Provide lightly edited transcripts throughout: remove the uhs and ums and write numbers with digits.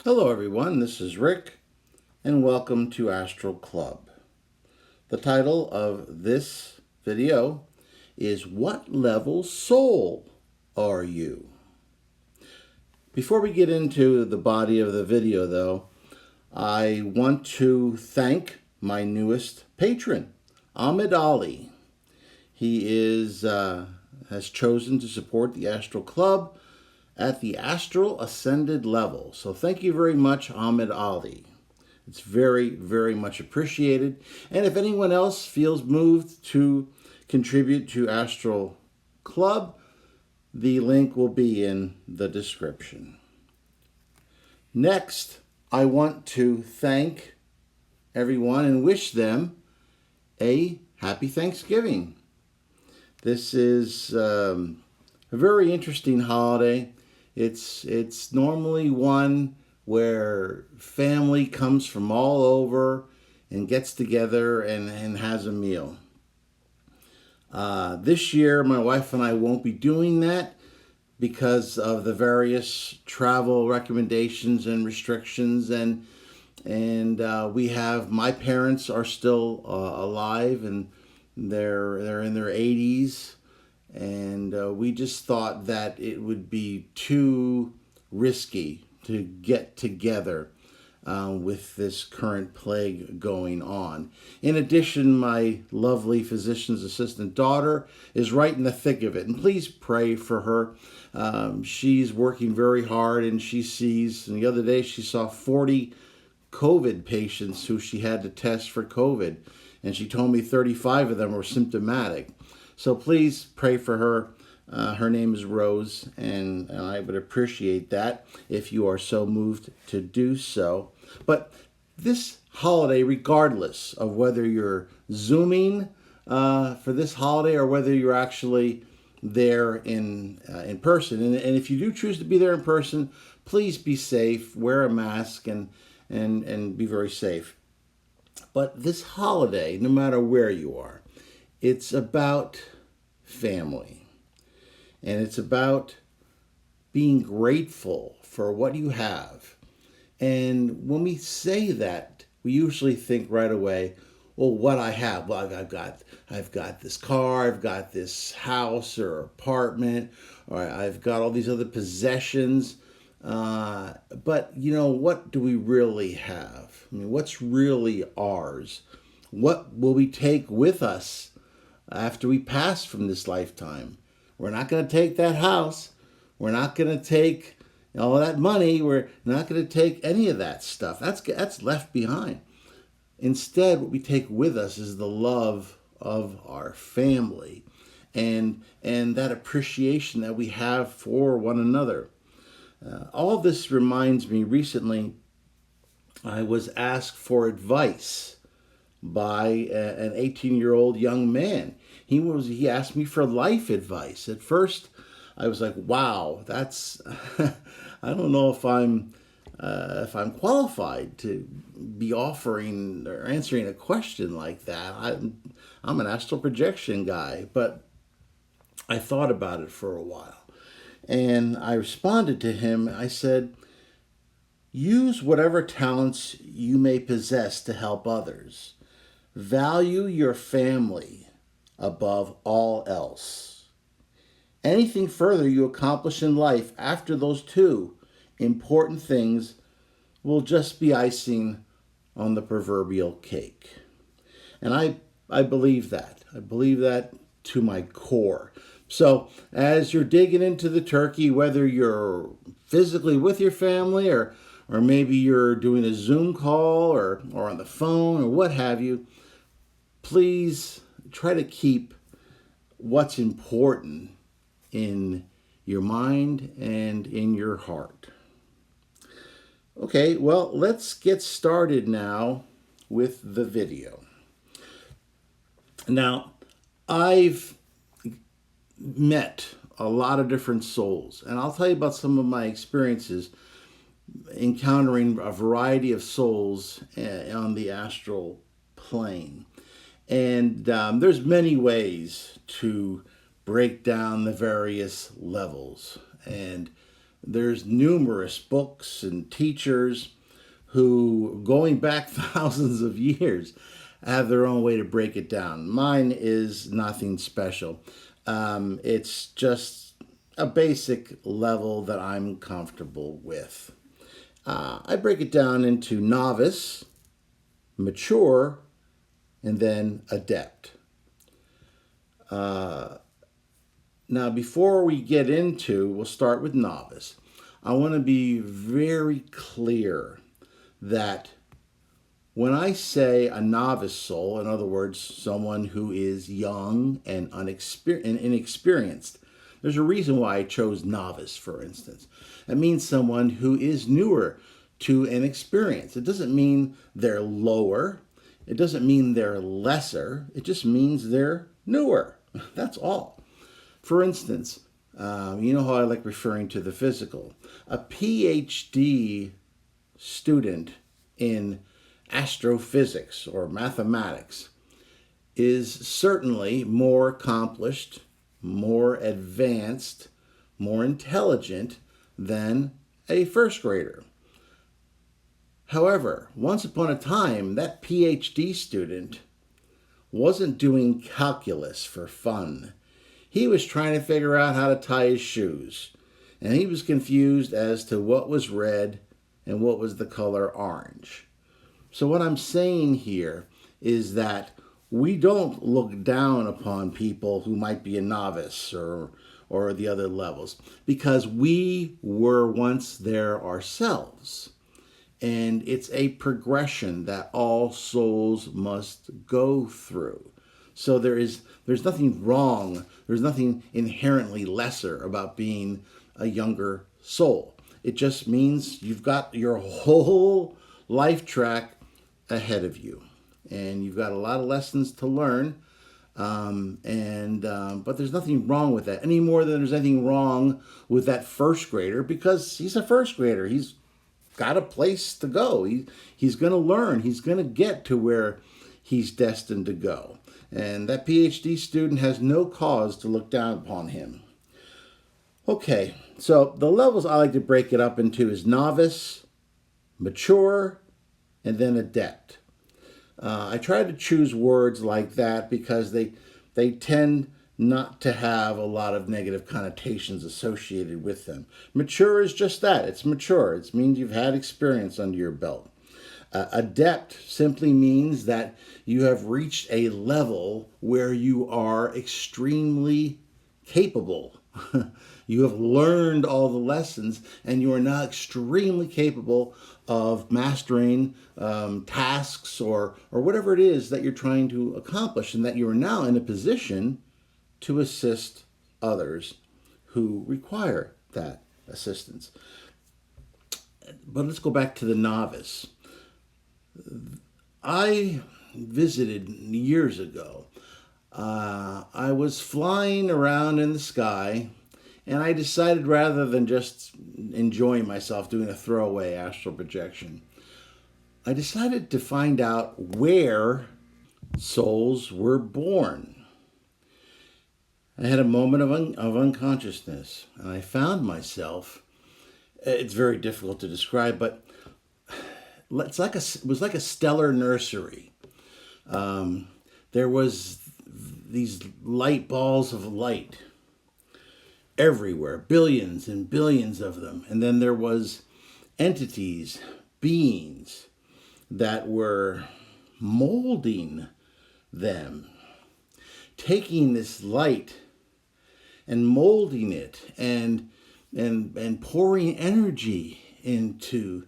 Hello, everyone. This is Rick, and welcome to Astral Club. The title of this video is What Level Soul Are You? Before we get into the body of the video, though, I want to thank my newest patron, Ahmed Ali. He has chosen to support the Astral Club at the Astral Ascended level. So thank you very much, Ahmed Ali. It's very, very much appreciated. And if anyone else feels moved to contribute to Astral Club, the link will be in the description. Next, I want to thank everyone and wish them a happy Thanksgiving. This is a very interesting holiday. It's normally one where family comes from all over and gets together and has a meal. This year, my wife and I won't be doing that because of the various travel recommendations and restrictions, and we have my parents are still alive, and they're in their 80s, and we just thought that it would be too risky to get together with this current plague going on. In addition, my lovely physician's assistant daughter is right in the thick of it, and please pray for her. She's working very hard, and and the other day she saw 40 COVID patients who she had to test for COVID, and she told me 35 of them were symptomatic. So please pray for her. Her name is Rose, and I would appreciate that if you are so moved to do so. But this holiday, regardless of whether you're Zooming for this holiday or whether you're actually there in person, and if you do choose to be there in person, please be safe, wear a mask, and be very safe. But this holiday, no matter where you are, it's about family. And it's about being grateful for what you have. And when we say that, we usually think right away, well, what I have. Well, I've got this car, I've got this house or apartment, or I've got all these other possessions. But what do we really have? I mean, what's really ours? What will we take with us after we pass from this lifetime? We're not going to take that house. We're not going to take all that money. We're not going to take any of that stuff. That's left behind. Instead, what we take with us is the love of our family and that appreciation that we have for one another. All this reminds me, recently I was asked for advice by an 18-year-old young man. He asked me for life advice. At first, I was like, "Wow, that's I don't know if I'm qualified to be offering or answering a question like that. I'm an astral projection guy." But I thought about it for a while, and I responded to him. I said, "Use whatever talents you may possess to help others. Value your family above all else. Anything further you accomplish in life after those two important things will just be icing on the proverbial cake." And I believe that. I believe that to my core. So as you're digging into the turkey, whether you're physically with your family or maybe you're doing a Zoom call or on the phone or what have you, please try to keep what's important in your mind and in your heart. Okay, well, let's get started now with the video. Now, I've met a lot of different souls, and I'll tell you about some of my experiences encountering a variety of souls on the astral plane. And there's many ways to break down the various levels. And There's numerous books and teachers who, going back thousands of years, have their own way to break it down. Mine is nothing special. It's just a basic level that I'm comfortable with. I break it down into novice, mature, and then adept. Now, before we get into, we'll start with novice. I want to be very clear that when I say a novice soul, in other words, someone who is young and inexperienced, there's a reason why I chose novice, for instance. It means someone who is newer to an experience. It doesn't mean they're lower. It doesn't mean they're lesser. It just means they're newer. That's all. For instance, you know how I like referring to the physical. A PhD student in astrophysics or mathematics is certainly more accomplished, more advanced, more intelligent than a first grader. However, once upon a time, that PhD student wasn't doing calculus for fun. He was trying to figure out how to tie his shoes, and he was confused as to what was red and what was the color orange. So what I'm saying here is that we don't look down upon people who might be a novice or the other levels, because we were once there ourselves. And it's a progression that all souls must go through. So there's nothing wrong, there's nothing inherently lesser about being a younger soul. It just means you've got your whole life track ahead of you. And you've got a lot of lessons to learn. But there's nothing wrong with that, any more than there's anything wrong with that first grader, because he's a first grader. He's got a place to go. He's going to learn. He's going to get to where he's destined to go. And that PhD student has no cause to look down upon him. Okay, so the levels I like to break it up into is novice, mature, and then adept. I try to choose words like that because they tend not to have a lot of negative connotations associated with them. Mature is just that. It's mature. It means you've had experience under your belt. Adept simply means that you have reached a level where you are extremely capable. You have learned all the lessons, and you are now extremely capable of mastering tasks or whatever it is that you're trying to accomplish, and that you are now in a position to assist others who require that assistance. But let's go back to the novice. I visited years ago. I was flying around in the sky, and I decided, rather than just enjoying myself doing a throwaway astral projection, I decided to find out where souls were born. I had a moment of unconsciousness, and I found myself, it's very difficult to describe, but it was like a stellar nursery. There was these light balls of light everywhere, billions and billions of them. And then there was entities, beings that were molding them, taking this light and molding it and pouring energy into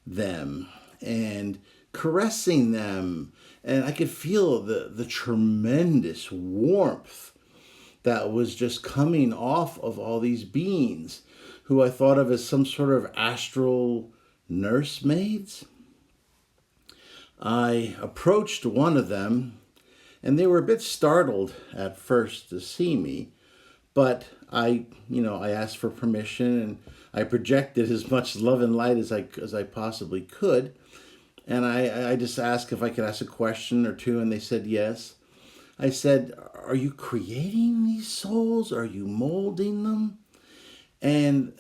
them and caressing them. And I could feel the tremendous warmth that was just coming off of all these beings who I thought of as some sort of astral nursemaids. I approached one of them, and they were a bit startled at first to see me, but I asked for permission, and I projected as much love and light as I possibly could. And I just asked if I could ask a question or two, and they said yes. I said, "Are you creating these souls? Are you molding them?" And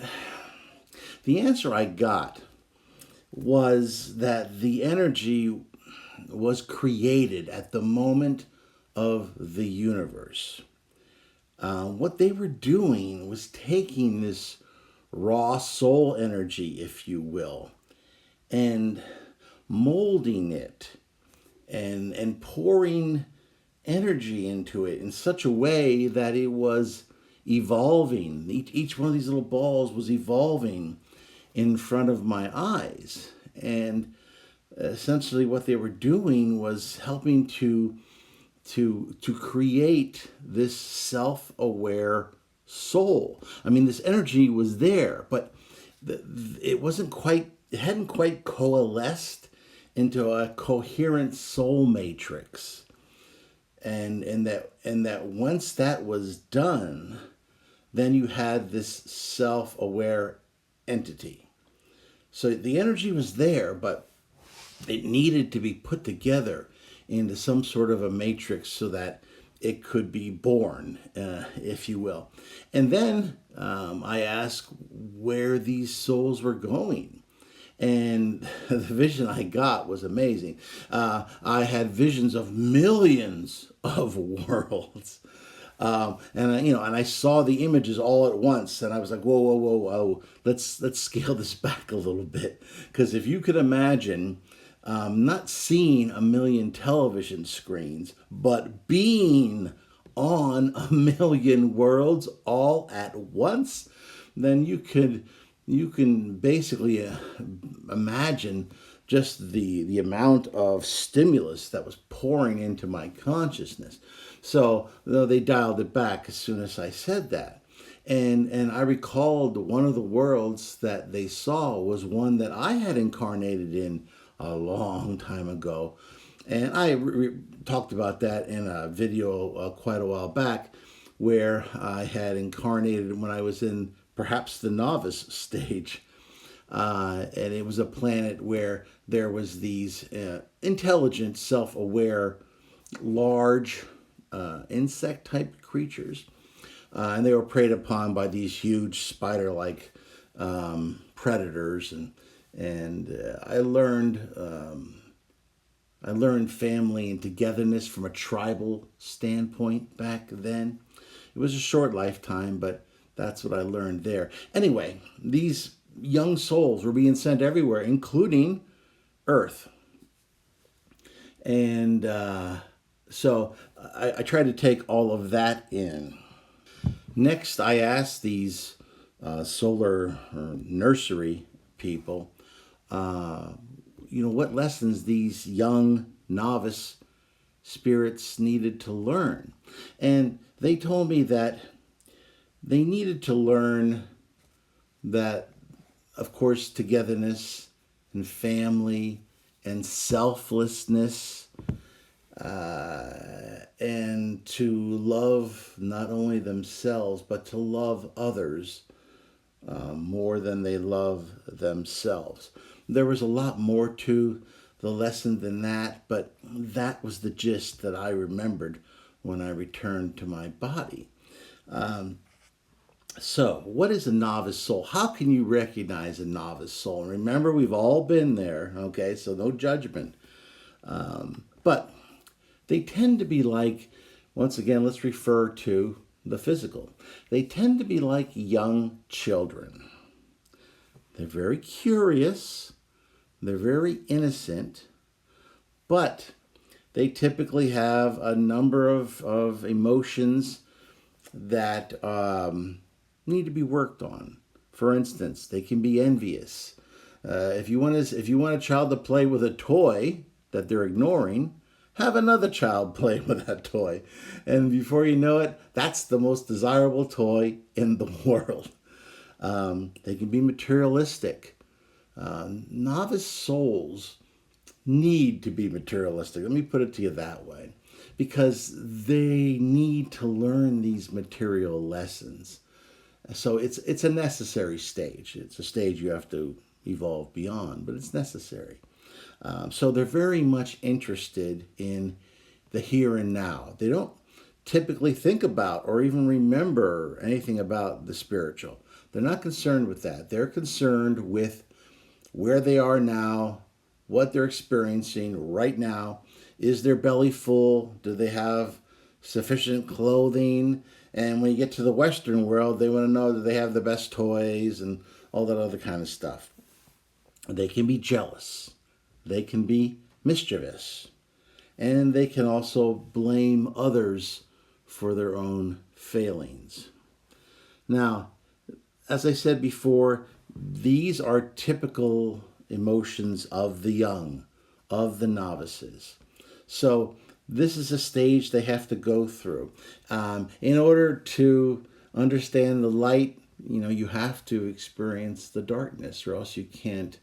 The answer I got was that the energy was created at the moment of the universe. What they were doing was taking this raw soul energy, if you will, and molding it and pouring energy into it in such a way that it was evolving. Each one of these little balls was evolving in front of my eyes. And essentially what they were doing was helping to create this self-aware soul. I mean, this energy was there, but it wasn't quite, it hadn't quite coalesced into a coherent soul matrix. And that once that was done, then you had this self-aware entity. So the energy was there, but it needed to be put together into some sort of a matrix so that it could be born, if you will. And then I asked where these souls were going. And the vision I got was amazing. I had visions of millions of worlds. And I saw the images all at once, and I was like, whoa, whoa, whoa, whoa, let's scale this back a little bit, because if you could imagine not seeing a million television screens, but being on a million worlds all at once, then you can basically imagine just the amount of stimulus that was pouring into my consciousness. So they dialed it back as soon as I said that. And I recalled one of the worlds that they saw was one that I had incarnated in a long time ago. And I talked about that in a video quite a while back, where I had incarnated when I was in perhaps the novice stage. And it was a planet where there was these intelligent, self-aware, large insect-type creatures. And they were preyed upon by these huge spider-like predators. And I learned family and togetherness from a tribal standpoint back then. It was a short lifetime, but that's what I learned there. Anyway, these young souls were being sent everywhere, including Earth. And so I tried to take all of that in. Next, I asked these solar nursery people, what lessons these young novice spirits needed to learn. And they told me that they needed to learn that, of course, togetherness and family and selflessness, and to love not only themselves, but to love others more than they love themselves. There was a lot more to the lesson than that, but that was the gist that I remembered when I returned to my body. So, what is a novice soul? How can you recognize a novice soul? And remember, we've all been there, okay? So no judgment. But they tend to be like, once again, let's refer to the physical. They tend to be like young children. They're very curious. They're very innocent. But they typically have a number of emotions that need to be worked on. For instance, they can be envious. If you want a child to play with a toy that they're ignoring, have another child play with that toy. And before you know it, that's the most desirable toy in the world. They can be materialistic. Novice souls need to be materialistic. Let me put it to you that way. Because they need to learn these material lessons. So it's a necessary stage. It's a stage you have to evolve beyond, but it's necessary. So they're very much interested in the here and now. They don't typically think about or even remember anything about the spiritual. They're not concerned with that. They're concerned with where they are now, what they're experiencing right now. Is their belly full? Do they have sufficient clothing? And when you get to the Western world, they want to know that they have the best toys and all that other kind of stuff. They can be jealous. They can be mischievous. And they can also blame others for their own failings. Now, as I said before, these are typical emotions of the young, of the novices. So this is a stage they have to go through. In order to understand the light, you have to experience the darkness, or else you can't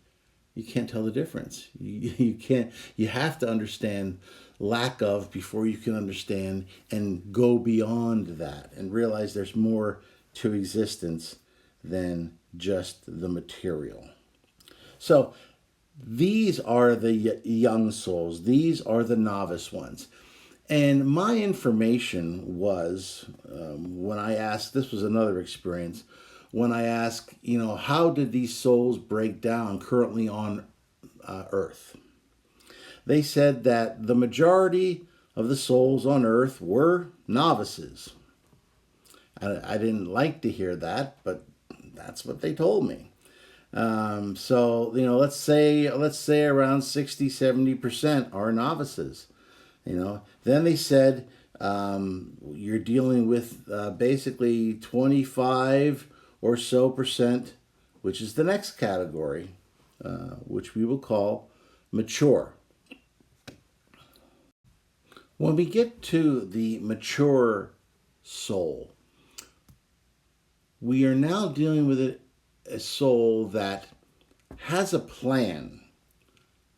tell the difference. You have to understand lack of before you can understand and go beyond that and realize there's more to existence than just the material. So these are the young souls. These are the novice ones. And my information was, when I asked, this was another experience, when I asked, how did these souls break down currently on Earth? They said that the majority of the souls on Earth were novices. I didn't like to hear that, but that's what they told me. So let's say around 60-70% are novices. Then they said you're dealing with basically 25 or so percent, which is the next category, which we will call mature. When we get to the mature soul, we are now dealing with a soul that has a plan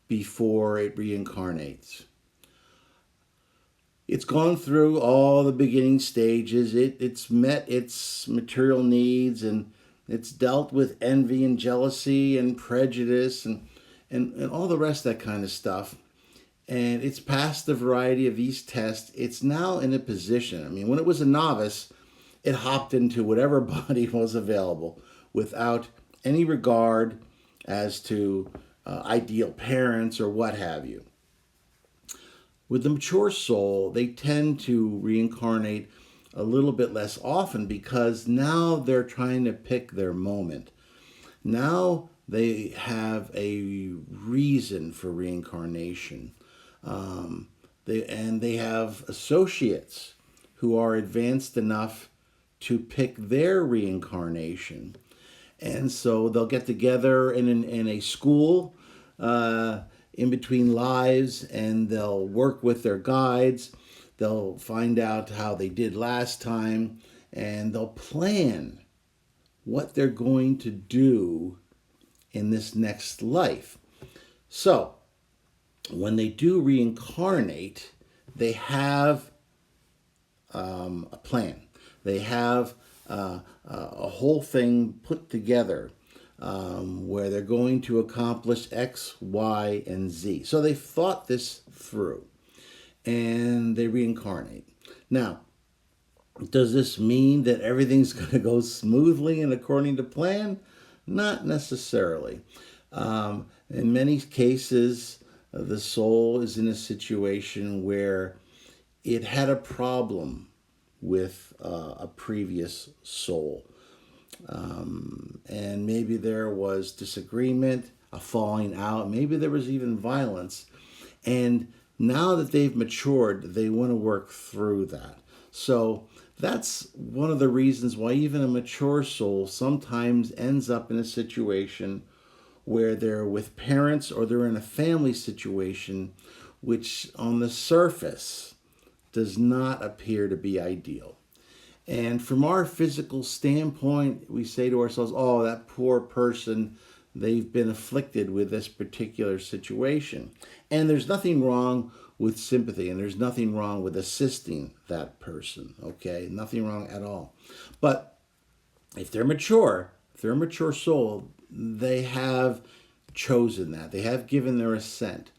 before it reincarnates. It's gone through all the beginning stages. It's met its material needs, and it's dealt with envy and jealousy and prejudice and all the rest of that kind of stuff. And it's passed a variety of these tests. It's now in a position. When it was a novice, it hopped into whatever body was available without any regard as to ideal parents or what have you. With the mature soul, they tend to reincarnate a little bit less often because now they're trying to pick their moment. Now they have a reason for reincarnation. They have associates who are advanced enough to pick their reincarnation. And so they'll get together in a school in between lives, and they'll work with their guides. They'll find out how they did last time, and they'll plan what they're going to do in this next life. So when they do reincarnate, they have a plan. They have a whole thing put together where they're going to accomplish X, Y, and Z. So they've thought this through, and they reincarnate. Now, does this mean that everything's going to go smoothly and according to plan? Not necessarily. In many cases, the soul is in a situation where it had a problem with a previous soul. And maybe there was disagreement, a falling out, maybe there was even violence. And now that they've matured, they want to work through that. So that's one of the reasons why even a mature soul sometimes ends up in a situation where they're with parents or they're in a family situation which on the surface does not appear to be ideal. And from our physical standpoint, we say to ourselves, oh, that poor person, they've been afflicted with this particular situation. And there's nothing wrong with sympathy, and there's nothing wrong with assisting that person, okay? Nothing wrong at all. But if they're mature, if they're a mature soul, they have chosen that. They have given their assent.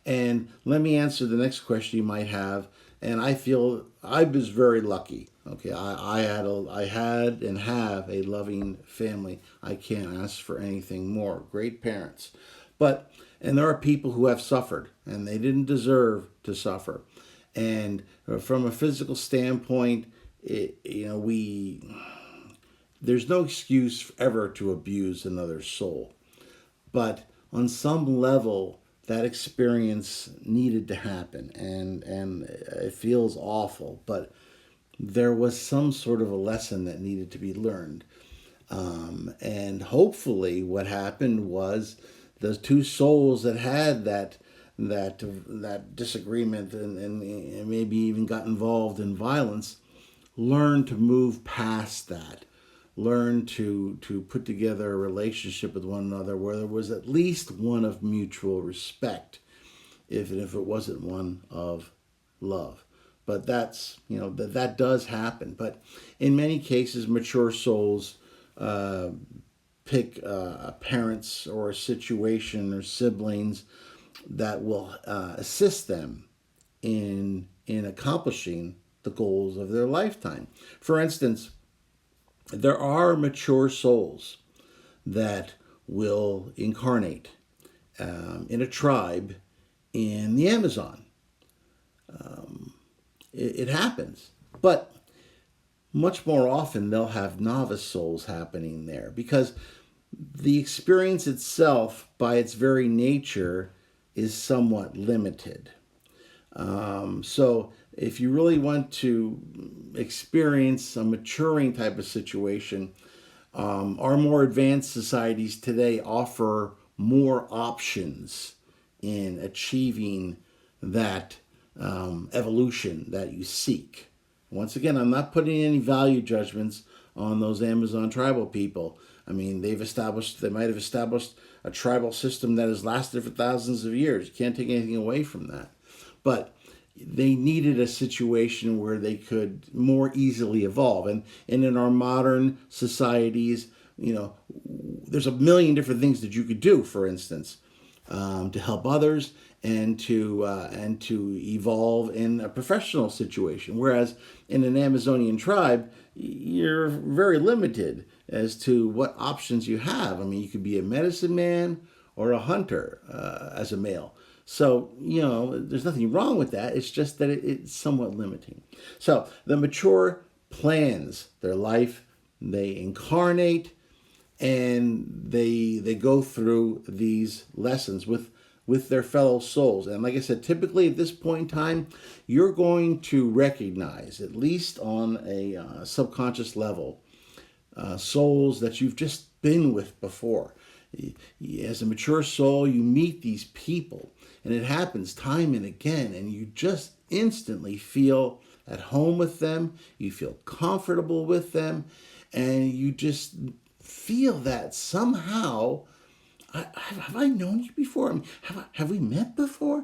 And let me answer the next question you might have. and I feel I was very lucky. Okay, I had and have a loving family. I can't ask for anything more. Great parents, but and there are people who have suffered and they didn't deserve to suffer. And from a physical standpoint, we there's no excuse ever to abuse another soul, but on some level that experience needed to happen, and it feels awful, but there was some sort of a lesson that needed to be learned. And hopefully what happened was the two souls that had that disagreement, and maybe even got involved in violence, learned to move past that, learn to put together a relationship with one another where there was at least one of mutual respect, if it wasn't one of love. But that's, that does happen. But in many cases, mature souls pick parents or a situation or siblings that will assist them in accomplishing the goals of their lifetime. For instance, there are mature souls that will incarnate in a tribe in the Amazon. It happens. But much more often, they'll have novice souls happening there because the experience itself, by its very nature, is somewhat limited. So if you really want to experience a maturing type of situation, our more advanced societies today offer more options in achieving that evolution that you seek. Once again, I'm not putting any value judgments on those Amazon tribal people. I mean, they might have established a tribal system that has lasted for thousands of years. You can't take anything away from that. But they needed a situation where they could more easily evolve. And in our modern societies, there's a million different things that you could do, for instance, to help others and to evolve in a professional situation. Whereas in an Amazonian tribe, you're very limited as to what options you have. I mean, you could be a medicine man or a hunter as a male. So, there's nothing wrong with that. It's just that it's somewhat limiting. So the mature plans their life, they incarnate, and they go through these lessons with their fellow souls. And like I said, typically at this point in time, you're going to recognize, at least on a subconscious level, souls that you've just been with before. As a mature soul, you meet these people, and it happens time and again, and you just instantly feel at home with them, you feel comfortable with them, and you just feel that somehow, have I known you before? I mean, have we met before?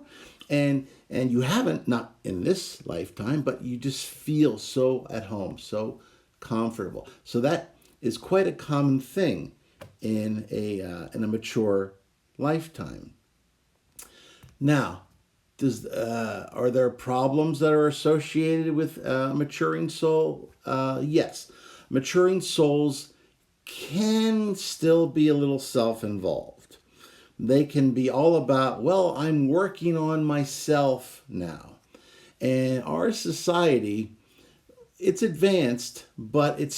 And you haven't, not in this lifetime, but you just feel so at home, so comfortable. So that is quite a common thing in a mature lifetime. Now, are there problems that are associated with a maturing soul? Yes, maturing souls can still be a little self-involved. They can be all about, well, I'm working on myself now. And our society, it's advanced, but it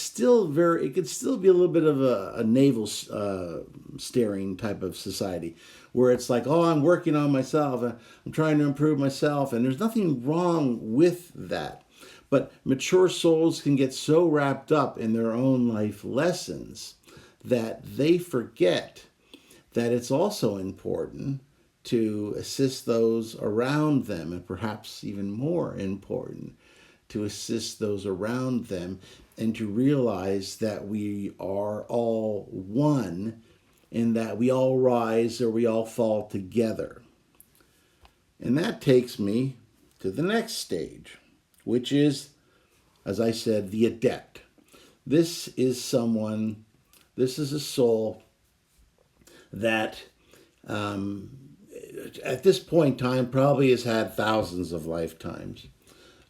could still be a little bit of a navel staring type of society where it's like, oh, I'm working on myself. I'm trying to improve myself. And there's nothing wrong with that. But mature souls can get so wrapped up in their own life lessons that they forget that it's also important to assist those around them, and perhaps even more important, to assist those around them and to realize that we are all one and that we all rise or we all fall together. And that takes me to the next stage, which is, as I said, the adept. This is a soul that at this point in time probably has had thousands of lifetimes.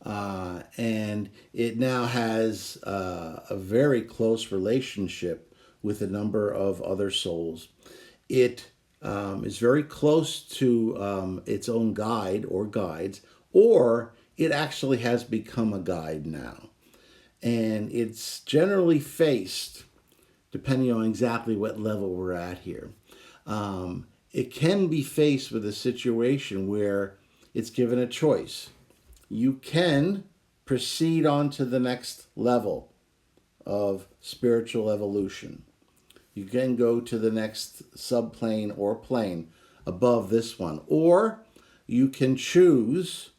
and it now has a very close relationship with a number of other souls. It is very close to its own guide or guides, or it actually has become a guide now. And it's generally faced, depending on exactly what level we're at here, it can be faced with a situation where it's given a choice. You can proceed on to the next level of spiritual evolution. You can go to the next subplane or plane above this one. Or you can choose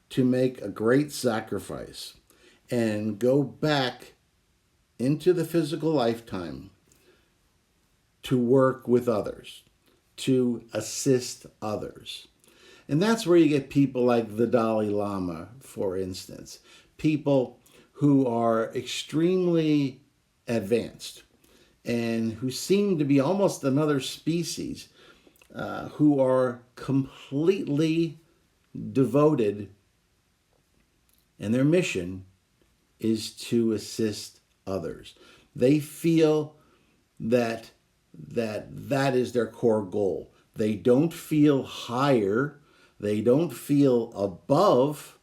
to make a great sacrifice and go back into the physical lifetime to work with others, to assist others. And that's where you get people like the Dalai Lama, for instance, people who are extremely advanced and who seem to be almost another species, who are completely devoted, and their mission is to assist others. They feel that is their core goal. They don't feel higher. They don't feel above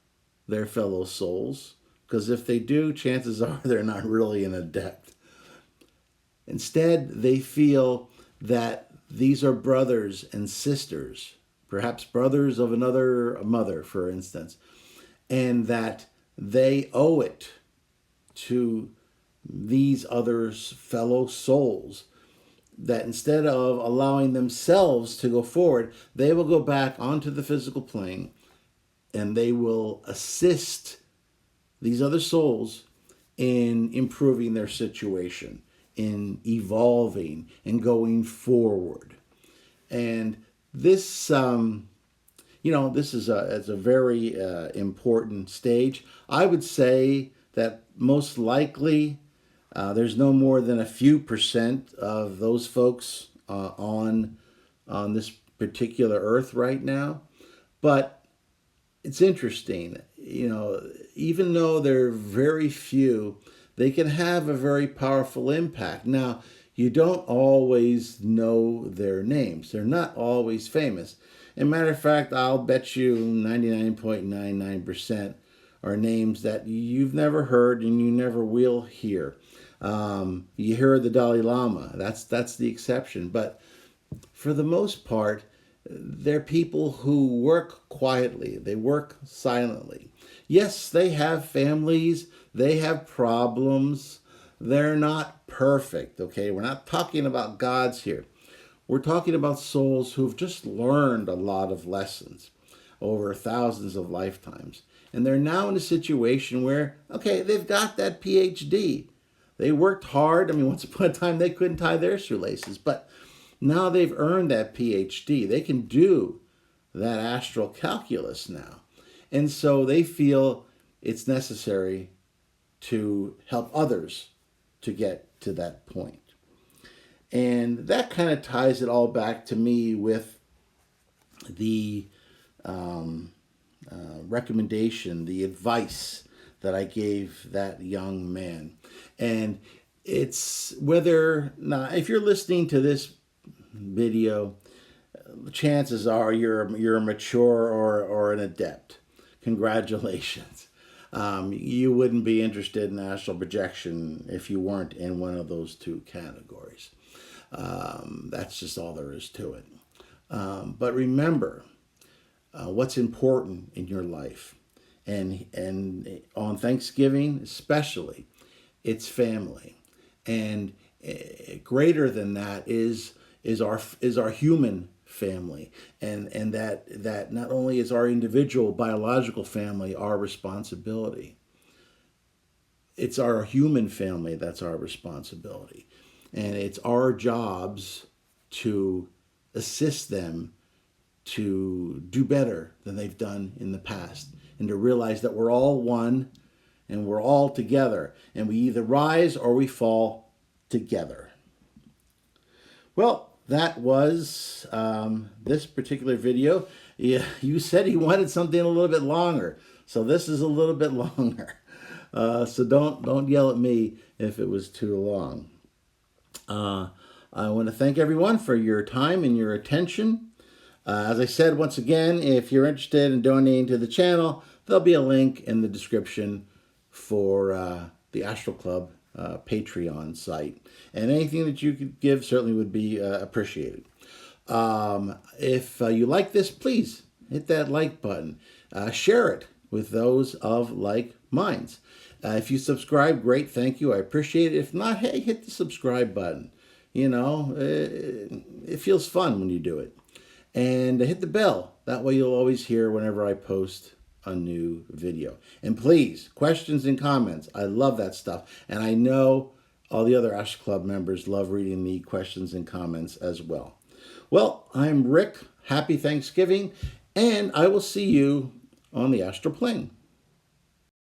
their fellow souls, because if they do, chances are they're not really an adept. Instead, they feel that these are brothers and sisters, perhaps brothers of another mother, for instance, and that they owe it to these others' fellow souls, that instead of allowing themselves to go forward, they will go back onto the physical plane and they will assist these other souls in improving their situation, in evolving and going forward. And this, this is a very important stage. I would say that most likely there's no more than a few percent of those folks on this particular earth right now. But it's interesting, even though there are very few, they can have a very powerful impact. Now, you don't always know their names. They're not always famous. As a matter of fact, I'll bet you 99.99% are names that you've never heard and you never will hear. You hear the Dalai Lama, that's the exception. But for the most part, they're people who work quietly. They work silently. Yes, they have families. They have problems. They're not perfect, okay? We're not talking about gods here. We're talking about souls who've just learned a lot of lessons over thousands of lifetimes. And they're now in a situation where, okay, they've got that PhD. They worked hard. I mean, once upon a time, they couldn't tie their shoelaces. But now they've earned that PhD. They can do that astral calculus now. And so they feel it's necessary to help others to get to that point. And that kind of ties it all back to me with the recommendation, the advice that I gave that young man. And it's whether, now, if you're listening to this video, chances are you're a mature or an adept. Congratulations. You wouldn't be interested in astral projection if you weren't in one of those two categories. That's just all there is to it. But remember what's important in your life. And on Thanksgiving especially, it's family. And greater than that is our human family, and that not only is our individual biological family our responsibility, it's our human family that's our responsibility, and it's our jobs to assist them to do better than they've done in the past, and to realize that we're all one and we're all together, and we either rise or we fall together. Well, that was this particular video. Yeah, you said he wanted something a little bit longer, So this is a little bit longer. So don't yell at me if it was too long. I want to thank everyone for your time and your attention. As I said, once again, if you're interested in donating to the channel, there'll be a link in the description for the Astral Club Patreon site. And anything that you could give certainly would be appreciated. If you like this, please hit that like button. Share it with those of like minds. If you subscribe, great, thank you. I appreciate it. If not, hey, hit the subscribe button. You know, it feels fun when you do it. And hit the bell. That way you'll always hear whenever I post a new video. And please, questions and comments. I love that stuff. And I know all the other Astral Club members love reading the questions and comments as well. Well, I'm Rick. Happy Thanksgiving. And I will see you on the astral plane.